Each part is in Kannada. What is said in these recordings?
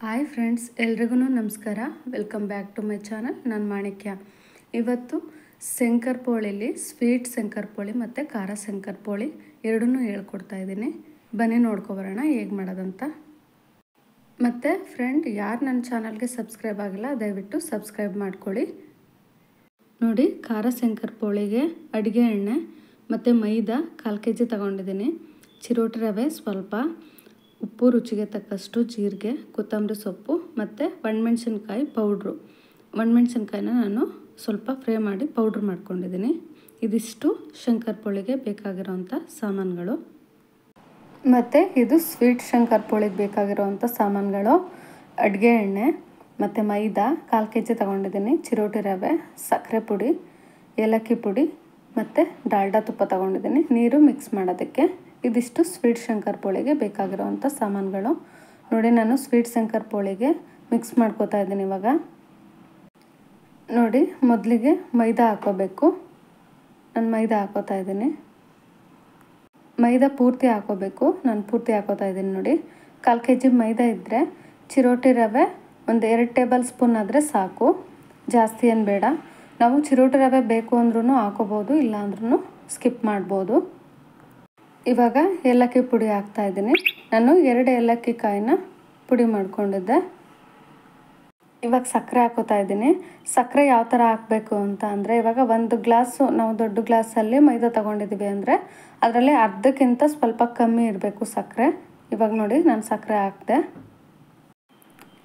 ಹಾಯ್ ಫ್ರೆಂಡ್ಸ್, ಎಲ್ರಿಗೂ ನಮಸ್ಕಾರ. Welcome back to my channel. ನಾನು ಮಾಣಿಕ್ಯ. ಇವತ್ತು ಶಂಕರಪೋಳಿಲಿ ಸ್ವೀಟ್ ಶಂಕರಪೋಳಿ ಮತ್ತು ಖಾರ ಶಂಕರಪೋಳಿ ಎರಡನ್ನೂ ಹೇಳ್ಕೊಡ್ತಾ ಇದ್ದೀನಿ. ಬನ್ನಿ ನೋಡ್ಕೊಬರೋಣ ಹೇಗೆ ಮಾಡೋದಂತ. ಮತ್ತು ಫ್ರೆಂಡ್, ಯಾರು ನನ್ನ ಚಾನಲ್ಗೆ ಸಬ್ಸ್ಕ್ರೈಬ್ ಆಗಿಲ್ಲ ದಯವಿಟ್ಟು ಸಬ್ಸ್ಕ್ರೈಬ್ ಮಾಡ್ಕೊಳ್ಳಿ. ನೋಡಿ, ಖಾರ ಶಂಕರಪೋಳಿಗೆ ಅಡುಗೆ ಎಣ್ಣೆ ಮತ್ತು ಮೈದಾ 1/4 kg ತಗೊಂಡಿದ್ದೀನಿ. ಚಿರೋಟಿ ರವೆ ಸ್ವಲ್ಪ, ಉಪ್ಪು ರುಚಿಗೆ ತಕ್ಕಷ್ಟು, ಜೀರಿಗೆ, ಕೊತ್ತಂಬರಿ ಸೊಪ್ಪು ಮತ್ತು ಒಣಮೆಣ್ಸಿನ್ಕಾಯಿ ಪೌಡ್ರು. ಒಣಮೆಣ್ಸಿನ್ಕಾಯಿನ ನಾನು ಸ್ವಲ್ಪ ಫ್ರೈ ಮಾಡಿ ಪೌಡ್ರ್ ಮಾಡ್ಕೊಂಡಿದ್ದೀನಿ. ಇದಿಷ್ಟು ಶಂಕರಪೋಳಿಗೆ ಬೇಕಾಗಿರೋವಂಥ ಸಾಮಾನುಗಳು. ಮತ್ತು ಇದು ಸ್ವೀಟ್ ಶಂಕರಪೋಳಿಗೆ ಬೇಕಾಗಿರೋವಂಥ ಸಾಮಾನುಗಳು: ಅಡುಗೆ ಎಣ್ಣೆ ಮತ್ತು ಮೈದಾ 1/4 kg ತಗೊಂಡಿದ್ದೀನಿ, ಚಿರೋಟಿ ರವೆ, ಸಕ್ಕರೆ ಪುಡಿ, ಏಲಕ್ಕಿ ಪುಡಿ ಮತ್ತು ಡಾಲ್ಡಾ ತುಪ್ಪ ತಗೊಂಡಿದ್ದೀನಿ, ನೀರು ಮಿಕ್ಸ್ ಮಾಡೋದಕ್ಕೆ. ಇದಿಷ್ಟು ಸ್ವೀಟ್ ಶಂಕರಪೋಳಿಗೆ ಬೇಕಾಗಿರೋವಂಥ ಸಾಮಾನುಗಳು. ನೋಡಿ, ನಾನು ಸ್ವೀಟ್ ಶಂಕರಪೋಳಿಗೆ ಮಿಕ್ಸ್ ಮಾಡ್ಕೋತಾ ಇದ್ದೀನಿ. ಇವಾಗ ನೋಡಿ, ಮೊದಲಿಗೆ ಮೈದಾ ಹಾಕೋಬೇಕು. ನಾನು ಮೈದಾ ಹಾಕೋತಾ ಇದ್ದೀನಿ. ಮೈದಾ ಪೂರ್ತಿ ಹಾಕೋಬೇಕು. ನಾನು ಪೂರ್ತಿ ಹಾಕೋತಾ ಇದ್ದೀನಿ. ನೋಡಿ, 1/4 kg ಮೈದಾ ಇದ್ದರೆ ಚಿರೋಟಿ ರವೆ ಒಂದು 2 ಟೇಬಲ್ ಸ್ಪೂನ್ ಆದರೆ ಸಾಕು, ಜಾಸ್ತಿ ಏನು ಬೇಡ. ನಾವು ಚಿರೋಟಿ ರವೆ ಬೇಕು ಅಂದ್ರೂ ಹಾಕೋಬೋದು, ಇಲ್ಲ ಅಂದ್ರೂ ಸ್ಕಿಪ್ ಮಾಡ್ಬೋದು. ಇವಾಗ ಏಲಕ್ಕಿ ಪುಡಿ ಹಾಕ್ತಾಯಿದ್ದೀನಿ. ನಾನು 2 ಏಲಕ್ಕಿ ಕಾಯಿನ ಪುಡಿ ಮಾಡ್ಕೊಂಡಿದ್ದೆ. ಇವಾಗ ಸಕ್ಕರೆ ಹಾಕೋತಾ ಇದ್ದೀನಿ. ಸಕ್ಕರೆ ಯಾವ ಥರ ಹಾಕಬೇಕು ಅಂತ ಅಂದರೆ, ಇವಾಗ 1 ಗ್ಲಾಸು ನಾವು ದೊಡ್ಡ ಗ್ಲಾಸಲ್ಲಿ ಮೈದಾ ತೊಗೊಂಡಿದ್ದೀವಿ ಅಂದರೆ ಅದರಲ್ಲಿ ಅರ್ಧಕ್ಕಿಂತ ಸ್ವಲ್ಪ ಕಮ್ಮಿ ಇರಬೇಕು ಸಕ್ಕರೆ. ಇವಾಗ ನೋಡಿ, ನಾನು ಸಕ್ಕರೆ ಹಾಕಿದೆ.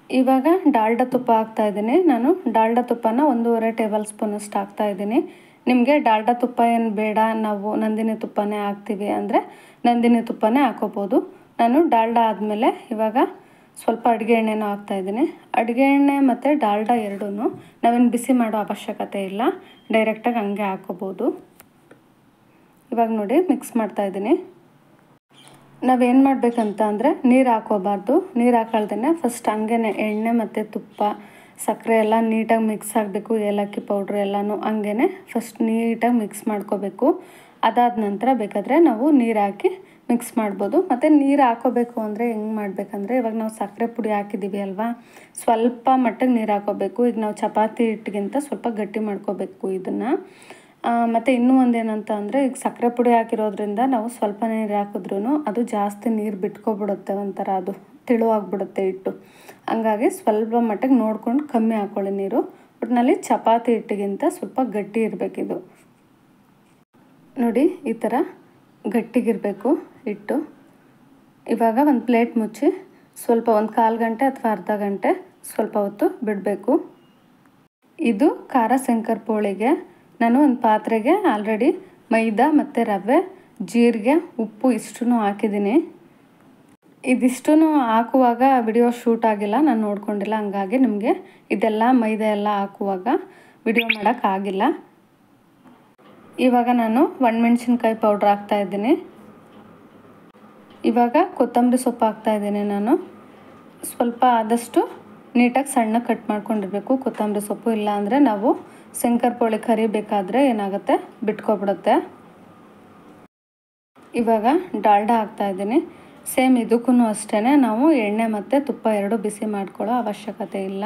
ಇವಾಗ ಡಾಲ್ಡಾ ತುಪ್ಪ ಹಾಕ್ತಾಯಿದ್ದೀನಿ. ನಾನು ಡಾಲ್ಡಾ ತುಪ್ಪನ 1.5 ಟೇಬಲ್ ಸ್ಪೂನಷ್ಟು ಹಾಕ್ತಾಯಿದ್ದೀನಿ. ನಿಮಗೆ ಡಾಲ್ಡಾ ತುಪ್ಪ ಏನು ಬೇಡ, ನಾವು ನಂದಿನಿ ತುಪ್ಪನೇ ಹಾಕ್ತೀವಿ ಅಂದರೆ ನಂದಿನಿ ತುಪ್ಪನೇ ಹಾಕೋಬೋದು. ನಾನು ಡಾಲ್ಡಾ ಆದಮೇಲೆ ಇವಾಗ ಸ್ವಲ್ಪ ಅಡುಗೆ ಎಣ್ಣೆನೂ ಹಾಕ್ತಾಯಿದ್ದೀನಿ. ಅಡುಗೆ ಎಣ್ಣೆ ಮತ್ತು ಡಾಲ್ಡಾ ಎರಡೂ ನಾವೇನು ಬಿಸಿ ಮಾಡೋ ಅವಶ್ಯಕತೆ ಇಲ್ಲ, ಡೈರೆಕ್ಟಾಗಿ ಹಂಗೆ ಹಾಕೋಬೋದು. ಇವಾಗ ನೋಡಿ, ಮಿಕ್ಸ್ ಮಾಡ್ತಾಯಿದ್ದೀನಿ. ನಾವೇನು ಮಾಡಬೇಕಂತ ಅಂದರೆ, ನೀರು ಹಾಕೋಬಾರ್ದು. ನೀರು ಹಾಕೊಳ್ದೇ ಫಸ್ಟ್ ಹಂಗೇ ಎಣ್ಣೆ ಮತ್ತು ತುಪ್ಪ, ಸಕ್ಕರೆ ಎಲ್ಲ ನೀಟಾಗಿ ಮಿಕ್ಸ್ ಆಗಬೇಕು. ಏಲಕ್ಕಿ ಪೌಡ್ರ್ ಎಲ್ಲನೂ ಹಂಗೇ ಫಸ್ಟ್ ನೀಟಾಗಿ ಮಿಕ್ಸ್ ಮಾಡ್ಕೋಬೇಕು. ಅದಾದ ನಂತರ ಬೇಕಾದರೆ ನಾವು ನೀರು ಹಾಕಿ ಮಿಕ್ಸ್ ಮಾಡ್ಬೋದು. ಮತ್ತು ನೀರು ಹಾಕೋಬೇಕು ಅಂದರೆ ಹೆಂಗೆ ಮಾಡಬೇಕಂದ್ರೆ, ಇವಾಗ ನಾವು ಸಕ್ಕರೆ ಪುಡಿ ಹಾಕಿದ್ದೀವಿ ಅಲ್ವಾ, ಸ್ವಲ್ಪ ಮಟ್ಟಿಗೆ ನೀರು ಹಾಕೋಬೇಕು. ಈಗ ನಾವು ಚಪಾತಿ ಹಿಟ್ಟಿಗಿಂತ ಸ್ವಲ್ಪ ಗಟ್ಟಿ ಮಾಡ್ಕೋಬೇಕು ಇದನ್ನು. ಮತ್ತು ಇನ್ನೂ ಒಂದೇನಂತ ಅಂದರೆ, ಈಗ ಸಕ್ಕರೆ ಪುಡಿ ಹಾಕಿರೋದ್ರಿಂದ ನಾವು ಸ್ವಲ್ಪ ನೀರು ಹಾಕಿದ್ರೂ ಅದು ಜಾಸ್ತಿ ನೀರು ಬಿಟ್ಕೊಬಿಡುತ್ತೆ, ಒಂಥರ ಅದು ತೆಳುವಾಗಿಬಿಡುತ್ತೆ ಹಿಟ್ಟು. ಹಂಗಾಗಿ ಸ್ವಲ್ಪ ಮಟ್ಟಿಗೆ ನೋಡ್ಕೊಂಡು ಕಮ್ಮಿ ಹಾಕ್ಕೊಳ್ಳಿ ನೀರು. ಒಟ್ಟಿನಲ್ಲಿ ಚಪಾತಿ ಹಿಟ್ಟಿಗಿಂತ ಸ್ವಲ್ಪ ಗಟ್ಟಿ ಇರಬೇಕಿದು. ನೋಡಿ, ಈ ಥರ ಗಟ್ಟಿಗಿರಬೇಕು ಹಿಟ್ಟು. ಇವಾಗ ಒಂದು ಪ್ಲೇಟ್ ಮುಚ್ಚಿ ಸ್ವಲ್ಪ 1/4 ಗಂಟೆ ಅಥವಾ ಅರ್ಧ ಗಂಟೆ ಸ್ವಲ್ಪ ಹೊತ್ತು ಬಿಡಬೇಕು. ಇದು ಖಾರ ಶಂಕರಪೋಳಿಗೆ ನಾನು ಒಂದು ಪಾತ್ರೆಗೆ ಆಲ್ರೆಡಿ ಮೈದಾ ಮತ್ತು ರವೆ, ಜೀರಿಗೆ, ಉಪ್ಪು ಇಷ್ಟೂ ಹಾಕಿದ್ದೀನಿ. ಇದಿಷ್ಟೂ ಹಾಕುವಾಗ ವಿಡಿಯೋ ಶೂಟ್ ಆಗಿಲ್ಲ, ನಾನು ನೋಡ್ಕೊಂಡಿಲ್ಲ. ಹಂಗಾಗಿ ನಿಮಗೆ ಇದೆಲ್ಲ ಮೈದಾ ಎಲ್ಲ ಹಾಕುವಾಗ ವಿಡಿಯೋ ಮಾಡೋಕ್ಕಾಗಿಲ್ಲ. ಇವಾಗ ನಾನು ಒಣಮೆಣ್ಸಿನ್ಕಾಯಿ ಪೌಡ್ರ್ ಹಾಕ್ತಾಯಿದ್ದೀನಿ. ಇವಾಗ ಕೊತ್ತಂಬರಿ ಸೊಪ್ಪು ಹಾಕ್ತಾಯಿದ್ದೀನಿ. ನಾನು ಸ್ವಲ್ಪ ಆದಷ್ಟು ನೀಟಾಗಿ ಸಣ್ಣ ಕಟ್ ಮಾಡ್ಕೊಂಡಿರಬೇಕು ಕೊತ್ತಂಬರಿ ಸೊಪ್ಪು, ಇಲ್ಲಾಂದರೆ ನಾವು ಶಂಕರಪೋಳಿ ಕರಿಬೇಕಾದ್ರೆ ಏನಾಗುತ್ತೆ, ಬಿಟ್ಕೊಬಿಡುತ್ತೆ. ಇವಾಗ ಡಾಲ್ಡಾ ಹಾಕ್ತಾಯಿದ್ದೀನಿ. ಸೇಮ್ ಇದಕ್ಕೂ ಅಷ್ಟೇ, ನಾವು ಎಣ್ಣೆ ಮತ್ತು ತುಪ್ಪ ಎರಡೂ ಬಿಸಿ ಮಾಡ್ಕೊಳ್ಳೋ ಅವಶ್ಯಕತೆ ಇಲ್ಲ.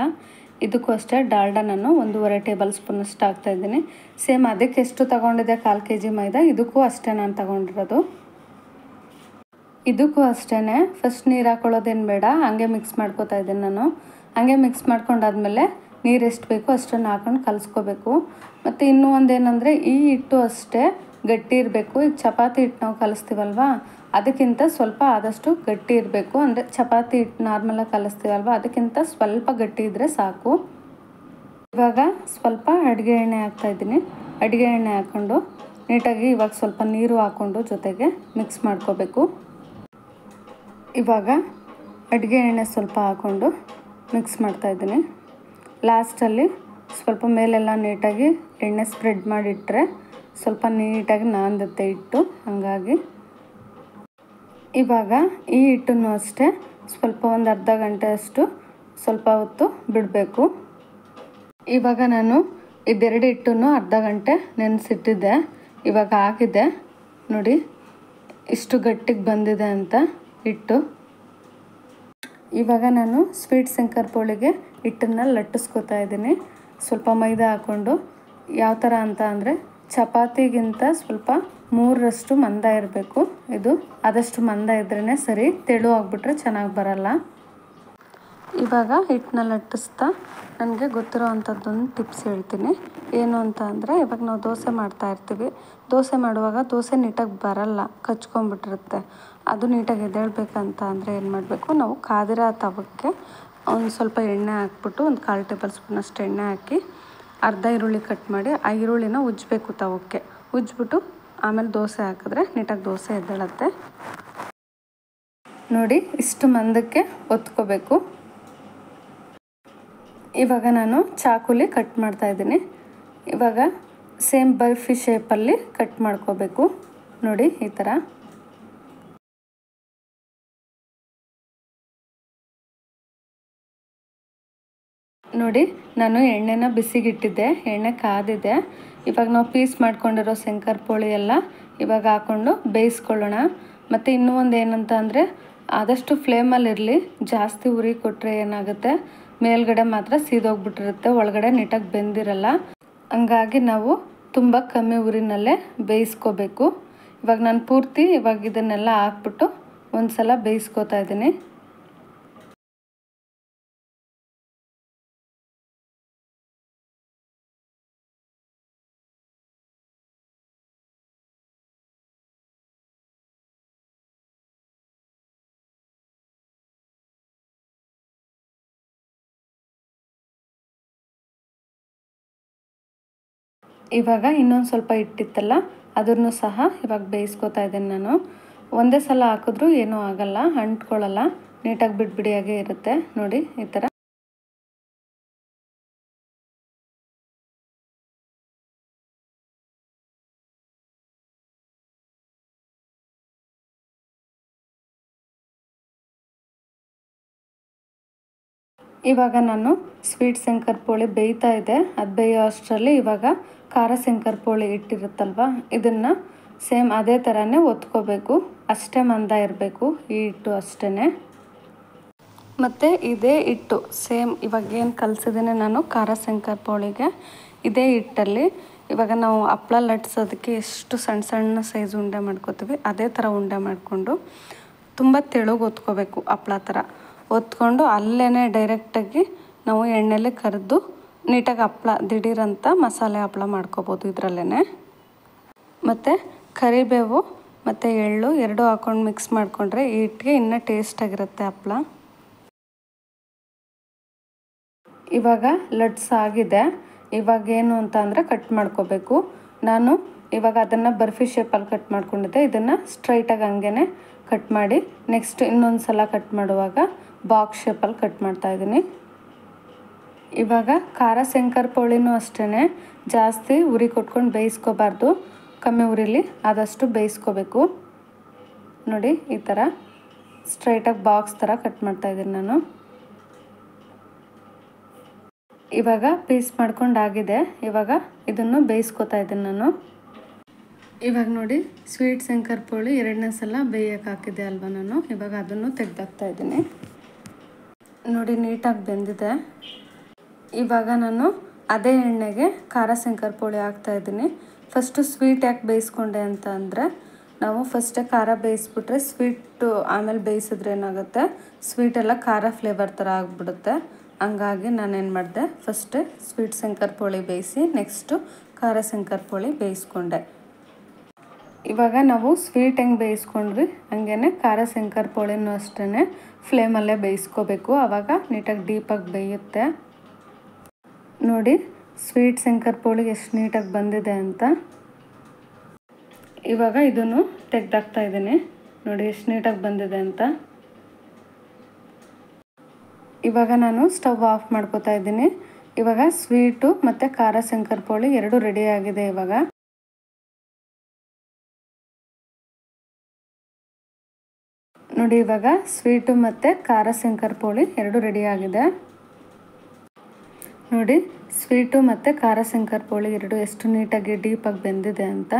ಇದಕ್ಕೂ ಅಷ್ಟೇ ಡಾಲ್ಡಾ ನಾನು 1.5 ಟೇಬಲ್ ಸ್ಪೂನಷ್ಟು ಹಾಕ್ತಾಯಿದ್ದೀನಿ. ಸೇಮ್ ಅದಕ್ಕೆ ಎಷ್ಟು ತೊಗೊಂಡಿದ್ದೆ 1/4 kg ಮೈದಾ, ಇದಕ್ಕೂ ಅಷ್ಟೇ ನಾನು ತೊಗೊಂಡಿರೋದು. ಇದಕ್ಕೂ ಅಷ್ಟೇ ಫಸ್ಟ್ ನೀರು ಹಾಕೊಳ್ಳೋದೇನು ಬೇಡ, ಹಂಗೆ ಮಿಕ್ಸ್ ಮಾಡ್ಕೋತಾ ಇದ್ದೀನಿ ನಾನು. ಹಂಗೆ ಮಿಕ್ಸ್ ಮಾಡ್ಕೊಂಡಾದ್ಮೇಲೆ ನೀರು ಎಷ್ಟು ಬೇಕೋ ಅಷ್ಟನ್ನು ಹಾಕೊಂಡು ಕಲಿಸ್ಕೋಬೇಕು. ಮತ್ತು ಇನ್ನೂ ಒಂದೇನೆಂದರೆ, ಈ ಹಿಟ್ಟು ಅಷ್ಟೇ ಗಟ್ಟಿ ಇರಬೇಕು. ಈಗ ಚಪಾತಿ ಹಿಟ್ಟು ನಾವು ಕಲಿಸ್ತೀವಲ್ವ, ಅದಕ್ಕಿಂತ ಸ್ವಲ್ಪ ಆದಷ್ಟು ಗಟ್ಟಿ ಇರಬೇಕು. ಅಂದರೆ ಚಪಾತಿ ಹಿಟ್ಟು ನಾರ್ಮಲಾಗಿ ಕಲಿಸ್ತೀವಲ್ವ, ಅದಕ್ಕಿಂತ ಸ್ವಲ್ಪ ಗಟ್ಟಿ ಇದ್ದರೆ ಸಾಕು. ಇವಾಗ ಸ್ವಲ್ಪ ಅಡುಗೆ ಎಣ್ಣೆ ಹಾಕ್ತಾಯಿದ್ದೀನಿ. ಅಡುಗೆ ಎಣ್ಣೆ ಹಾಕ್ಕೊಂಡು ನೀಟಾಗಿ ಇವಾಗ ಸ್ವಲ್ಪ ನೀರು ಹಾಕ್ಕೊಂಡು ಜೊತೆಗೆ ಮಿಕ್ಸ್ ಮಾಡ್ಕೋಬೇಕು. ಇವಾಗ ಅಡುಗೆ ಎಣ್ಣೆ ಸ್ವಲ್ಪ ಹಾಕ್ಕೊಂಡು ಮಿಕ್ಸ್ ಮಾಡ್ತಾಯಿದ್ದೀನಿ. ಲಾಸ್ಟಲ್ಲಿ ಸ್ವಲ್ಪ ಮೇಲೆಲ್ಲ ನೀಟಾಗಿ ಎಣ್ಣೆ ಸ್ಪ್ರೆಡ್ ಮಾಡಿಟ್ರೆ ಸ್ವಲ್ಪ ನೀಟಾಗಿ ನಾಂದುತ್ತೆ ಹಿಟ್ಟು. ಹಾಗಾಗಿ ಇವಾಗ ಈ ಹಿಟ್ಟನ್ನು ಅಷ್ಟೇ ಸ್ವಲ್ಪ ಒಂದು ಅರ್ಧ ಗಂಟೆ ಅಷ್ಟು ಸ್ವಲ್ಪ ಹೊತ್ತು ಬಿಡಬೇಕು. ಇವಾಗ ನಾನು ಇದೆರಡು ಹಿಟ್ಟನ್ನು ಅರ್ಧ ಗಂಟೆ ನೆನೆಸಿಟ್ಟಿದ್ದೆ. ಇವಾಗ ಹಾಕಿದ್ದೆ. ನೋಡಿ, ಇಷ್ಟು ಗಟ್ಟಿಗೆ ಬಂದಿದೆ ಅಂತ ಹಿಟ್ಟು. ಇವಾಗ ನಾನು ಸ್ವೀಟ್ ಶಂಕರಪೋಳಿಗೆ ಹಿಟ್ಟನ್ನು ಲಟ್ಟಿಸ್ಕೊತಾ ಇದ್ದೀನಿ. ಸ್ವಲ್ಪ ಮೈದಾ ಹಾಕ್ಕೊಂಡು ಯಾವ ಥರ ಅಂತ ಅಂದರೆ ಚಪಾತಿಗಿಂತ ಸ್ವಲ್ಪ 3ರಷ್ಟು ಮಂದ ಇರಬೇಕು. ಇದು ಆದಷ್ಟು ಮಂದ ಇದ್ರೇ ಸರಿ, ತೆಳು ಆಗಿಬಿಟ್ರೆ ಚೆನ್ನಾಗಿ ಬರಲ್ಲ. ಇವಾಗ ಹಿಟ್ಟನ್ನ ಲಟ್ಟಿಸ್ತಾ ನನಗೆ ಗೊತ್ತಿರೋ ಅಂಥದ್ದೊಂದು ಟಿಪ್ಸ್ ಹೇಳ್ತೀನಿ. ಏನು ಅಂತ ಅಂದರೆ, ಇವಾಗ ನಾವು ದೋಸೆ ಮಾಡ್ತಾಯಿರ್ತೀವಿ. ದೋಸೆ ಮಾಡುವಾಗ ದೋಸೆ ನೀಟಾಗಿ ಬರಲ್ಲ, ಕಚ್ಕೊಂಡ್ಬಿಟ್ಟಿರುತ್ತೆ. ಅದು ನೀಟಾಗಿ ಎದ್ದೇಳಬೇಕಂತ ಅಂದರೆ ಏನು ಮಾಡಬೇಕು, ನಾವು ಕಾದಿರೋ ತವಕ್ಕೆ ಒಂದು ಸ್ವಲ್ಪ ಎಣ್ಣೆ ಹಾಕ್ಬಿಟ್ಟು ಒಂದು 1/4 ಟೇಬಲ್ ಸ್ಪೂನಷ್ಟು ಎಣ್ಣೆ ಹಾಕಿ ಅರ್ಧ ಈರುಳ್ಳಿ ಕಟ್ ಮಾಡಿ ಆ ಈರುಳ್ಳಿನ ಉಜ್ಜಬೇಕು ತವಕ್ಕೆ. ಉಜ್ಜಿಬಿಟ್ಟು ಆಮೇಲೆ ದೋಸೆ ಹಾಕಿದ್ರೆ ನೀಟಾಗಿ ದೋಸೆ ಎದ್ದೇಳುತ್ತೆ. ನೋಡಿ, ಇಷ್ಟು ಮಂದಕ್ಕೆ ಒತ್ಕೋಬೇಕು. ಇವಾಗ ನಾನು ಚಾಕುಲಿ ಕಟ್ ಮಾಡ್ತಾಯಿದ್ದೀನಿ. ಇವಾಗ ಸೇಮ್ ಬರ್ಫಿ ಶೇಪಲ್ಲಿ ಕಟ್ ಮಾಡ್ಕೋಬೇಕು. ನೋಡಿ, ಈ ಥರ. ನೋಡಿ, ನಾನು ಎಣ್ಣೆನ ಬಿಸಿಗಿಟ್ಟಿದ್ದೆ, ಎಣ್ಣೆ ಕಾದಿದೆ. ಇವಾಗ ನಾವು ಪೀಸ್ ಮಾಡ್ಕೊಂಡಿರೋ ಶಂಕರಪೋಳಿ ಎಲ್ಲ ಇವಾಗ ಹಾಕ್ಕೊಂಡು ಬೇಯಿಸ್ಕೊಳ್ಳೋಣ. ಮತ್ತು ಇನ್ನೂ ಒಂದು ಏನಂತ ಅಂದರೆ, ಆದಷ್ಟು ಫ್ಲೇಮಲ್ಲಿರಲಿ. ಜಾಸ್ತಿ ಉರಿ ಕೊಟ್ಟರೆ ಏನಾಗುತ್ತೆ, ಮೇಲ್ಗಡೆ ಮಾತ್ರ ಸೀದೋಗ್ಬಿಟ್ಟಿರುತ್ತೆ, ಒಳಗಡೆ ನೀಟಾಗಿ ಬೆಂದಿರಲ್ಲ. ಹಂಗಾಗಿ ನಾವು ತುಂಬ ಕಮ್ಮಿ ಉರಿನಲ್ಲೇ ಬೇಯಿಸ್ಕೋಬೇಕು. ಇವಾಗ ನಾನು ಪೂರ್ತಿ ಇವಾಗ ಇದನ್ನೆಲ್ಲ ಹಾಕ್ಬಿಟ್ಟು ಒಂದು ಸಲ ಬೇಯಿಸ್ಕೋತಾ ಇದ್ದೀನಿ. ಇವಾಗ ಇನ್ನೊಂದು ಸ್ವಲ್ಪ ಹಿಟ್ಟಿತ್ತಲ್ಲ, ಅದನ್ನು ಸಹ ಇವಾಗ ಬೇಯಿಸ್ಕೊತಾ ಇದ್ದೀನಿ ನಾನು. ಒಂದೇ ಸಲ ಹಾಕಿದ್ರೂ ಏನೂ ಆಗಲ್ಲ, ಅಂಟ್ಕೊಳ್ಳಲ್ಲ, ನೀಟಾಗಿ ಬಿಡಿಯಾಗೇ ಇರುತ್ತೆ. ನೋಡಿ, ಈ ಥರ. ಇವಾಗ ನಾನು ಸ್ವೀಟ್ ಶಂಕರಪೋಳಿ ಬೇಯ್ತಾ ಇದೆ. ಅದು ಬೇಯೋ ಅಷ್ಟರಲ್ಲಿ ಇವಾಗ ಖಾರ ಶಂಕರಪೋಳಿ ಇಟ್ಟಿರುತ್ತಲ್ವ, ಇದನ್ನು ಸೇಮ್ ಅದೇ ಥರನೇ ಒತ್ಕೋಬೇಕು. ಅಷ್ಟೇ ಮಂದ ಇರಬೇಕು ಈ ಹಿಟ್ಟು ಅಷ್ಟೇ. ಮತ್ತು ಇದೇ ಹಿಟ್ಟು ಸೇಮ್ ಇವಾಗ ಏನು ಕಲಸಿದ್ದೀನಿ ನಾನು ಖಾರ ಶಂಕರಪೋಳಿಗೆ, ಇದೇ ಹಿಟ್ಟಲ್ಲಿ ಇವಾಗ ನಾವು ಹಪ್ಳ ಲಟ್ಸೋದಕ್ಕೆ ಎಷ್ಟು ಸಣ್ಣ ಸಣ್ಣ ಸೈಜ್ ಉಂಡೆ ಮಾಡ್ಕೋತೀವಿ, ಅದೇ ಥರ ಉಂಡೆ ಮಾಡಿಕೊಂಡು ತುಂಬ ತೆಳುಗೆ ಒತ್ಕೋಬೇಕು. ಹಪ್ಳ ಥರ ಒತ್ಕೊಂಡು ಅಲ್ಲೇ ಡೈರೆಕ್ಟಾಗಿ ನಾವು ಎಣ್ಣೆಲೆ ಕರೆದು ನೀಟಾಗಿ ಹಪ್ಳ ದಿಢೀರಂತ ಮಸಾಲೆ ಹಪ್ಳ ಮಾಡ್ಕೋಬೋದು ಇದರಲ್ಲೇ. ಮತ್ತು ಕರಿಬೇವು ಮತ್ತು ಎಳ್ಳು ಎರಡೂ ಹಾಕ್ಕೊಂಡು ಮಿಕ್ಸ್ ಮಾಡಿಕೊಂಡ್ರೆ ಈ ಹಿಟ್ಟಿಗೆ ಇನ್ನೂ ಟೇಸ್ಟಾಗಿರುತ್ತೆ ಹಪ್ಳ. ಇವಾಗ ಲಟ್ಸಾಗಿದೆ. ಇವಾಗ ಏನು ಅಂತ ಅಂದರೆ ಕಟ್ ಮಾಡ್ಕೋಬೇಕು. ನಾನು ಇವಾಗ ಅದನ್ನು ಬರ್ಫಿ ಶೇಪಲ್ಲಿ ಕಟ್ ಮಾಡ್ಕೊಂಡಿದ್ದೆ, ಇದನ್ನು ಸ್ಟ್ರೈಟಾಗಿ ಹಂಗೇ ಕಟ್ ಮಾಡಿ ನೆಕ್ಸ್ಟ್ ಇನ್ನೊಂದು ಸಲ ಕಟ್ ಮಾಡುವಾಗ ಬಾಕ್ಸ್ ಶೇಪಲ್ಲಿ ಕಟ್ ಮಾಡ್ತಾಯಿದ್ದೀನಿ. ಇವಾಗ ಖಾರ ಶಂಕರಪೋಳಿನೂ ಅಷ್ಟೇ, ಜಾಸ್ತಿ ಉರಿ ಕೊಟ್ಕೊಂಡು ಬೇಯಿಸ್ಕೋಬಾರ್ದು, ಕಮ್ಮಿ ಉರಿಲಿ ಆದಷ್ಟು ಬೇಯಿಸ್ಕೋಬೇಕು. ನೋಡಿ, ಈ ಥರ ಸ್ಟ್ರೈಟಾಗಿ ಬಾಕ್ಸ್ ಥರ ಕಟ್ ಮಾಡ್ತಾಯಿದ್ದೀನಿ ನಾನು. ಇವಾಗ ಪೀಸ್ ಮಾಡ್ಕೊಂಡಾಗಿದೆ. ಇವಾಗ ಇದನ್ನು ಬೇಯಿಸ್ಕೊತಾ ಇದ್ದೀನಿ ನಾನು. ಇವಾಗ ನೋಡಿ, ಸ್ವೀಟ್ ಶಂಕರಪೋಳಿ 2ನೇ ಸಲ ಬೇಯಕ್ಕೆ ಹಾಕಿದೆ ಅಲ್ವ ನಾನು, ಇವಾಗ ಅದನ್ನು ತೆಗೆದಾಕ್ತಾ ಇದ್ದೀನಿ. ನೋಡಿ, ನೀಟಾಗಿ ಬೆಂದಿದೆ. ಇವಾಗ ನಾನು ಅದೇ ಎಣ್ಣೆಗೆ ಖಾರ ಶಂಕರಪೋಳಿ ಹಾಕ್ತಾಯಿದ್ದೀನಿ. ಫಸ್ಟು ಸ್ವೀಟ್ ಯಾಕೆ ಬೇಯಿಸ್ಕೊಂಡೆ ಅಂತ ಅಂದರೆ, ನಾವು ಫಸ್ಟೇ ಖಾರ ಬೇಯಿಸ್ಬಿಟ್ರೆ ಸ್ವೀಟು ಆಮೇಲೆ ಬೇಯಿಸಿದ್ರೆ ಏನಾಗುತ್ತೆ, ಸ್ವೀಟೆಲ್ಲ ಖಾರ ಫ್ಲೇವರ್ ಥರ ಆಗಿಬಿಡುತ್ತೆ. ಹಂಗಾಗಿ ನಾನೇನು ಮಾಡಿದೆ, ಫಸ್ಟೇ ಸ್ವೀಟ್ ಶಂಕರಪೋಳಿ ಬೇಯಿಸಿ ನೆಕ್ಸ್ಟು ಖಾರ ಶಂಕರಪೋಳಿ ಬೇಯಿಸ್ಕೊಂಡೆ. ಇವಾಗ ನಾವು ಸ್ವೀಟ್ ಹೆಂಗೆ ಬೇಯಿಸ್ಕೊಂಡ್ವಿ ಹಂಗೇ ಖಾರ ಶಂಕರಪೋಳಿನೂ ಅಷ್ಟೇ ಫ್ಲೇಮಲ್ಲೇ ಬೇಯಿಸ್ಕೋಬೇಕು. ಆವಾಗ ನೀಟಾಗಿ ಡೀಪಾಗಿ ಬೇಯುತ್ತೆ. ನೋಡಿ, ಸ್ವೀಟ್ ಶಂಕರಪೋಳಿ ಎಷ್ಟು ನೀಟಾಗಿ ಬಂದಿದೆ ಅಂತ. ಇವಾಗ ಇದನ್ನು ತೆಗೆದಾಕ್ತಾ ಇದ್ದೀನಿ. ನೋಡಿ, ಎಷ್ಟು ನೀಟಾಗಿ ಬಂದಿದೆ ಅಂತ. ಇವಾಗ ನಾನು ಸ್ಟವ್ ಆಫ್ ಮಾಡ್ಕೋತಾ ಇದ್ದೀನಿ. ಇವಾಗ ಸ್ವೀಟು ಮತ್ತು ಖಾರ ಶಂಕರಪೋಳಿ ಎರಡೂ ರೆಡಿ ಆಗಿದೆ. ಇವಾಗ ನೋಡಿ, ಇವಾಗ ಸ್ವೀಟು ಮತ್ತು ಖಾರ ಶಂಕರಪೋಳಿ ಎರಡೂ ರೆಡಿ ಆಗಿದೆ. ನೋಡಿ, ಸ್ವೀಟು ಮತ್ತು ಖಾರ ಶಂಕರಪೋಳಿ ಎರಡು ಎಷ್ಟು ನೀಟಾಗಿ ಡೀಪಾಗಿ ಬೆಂದಿದೆ ಅಂತ.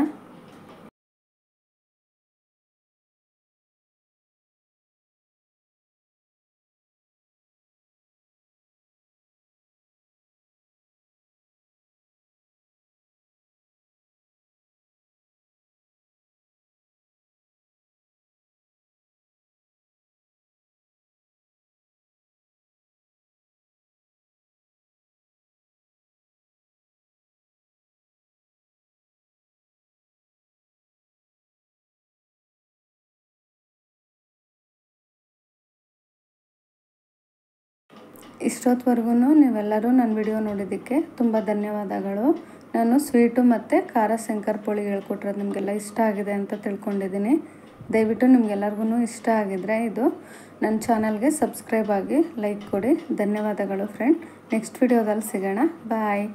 ಇಷ್ಟೊತ್ತವರೆಗೂ ನೀವೆಲ್ಲರೂ ನನ್ನ ವಿಡಿಯೋ ನೋಡಿದ್ದಕ್ಕೆ ತುಂಬ ಧನ್ಯವಾದಗಳು. ನಾನು ಸ್ವೀಟು ಮತ್ತು ಖಾರ ಶಂಕರಪೋಳಿ ಹೇಳ್ಕೊಟ್ರದ್ದು ನಿಮಗೆಲ್ಲ ಇಷ್ಟ ಆಗಿದೆ ಅಂತ ತಿಳ್ಕೊಂಡಿದ್ದೀನಿ. ದಯವಿಟ್ಟು ನಿಮಗೆಲ್ಲರಿಗೂ ಇಷ್ಟ ಆಗಿದ್ರೆ ಇದು ನನ್ನ ಚಾನಲ್ಗೆ ಸಬ್ಸ್ಕ್ರೈಬ್ ಆಗಿ ಲೈಕ್ ಕೊಡಿ. ಧನ್ಯವಾದಗಳು ಫ್ರೆಂಡ್. ನೆಕ್ಸ್ಟ್ ವಿಡಿಯೋದಲ್ಲಿ ಸಿಗೋಣ. ಬಾಯ್.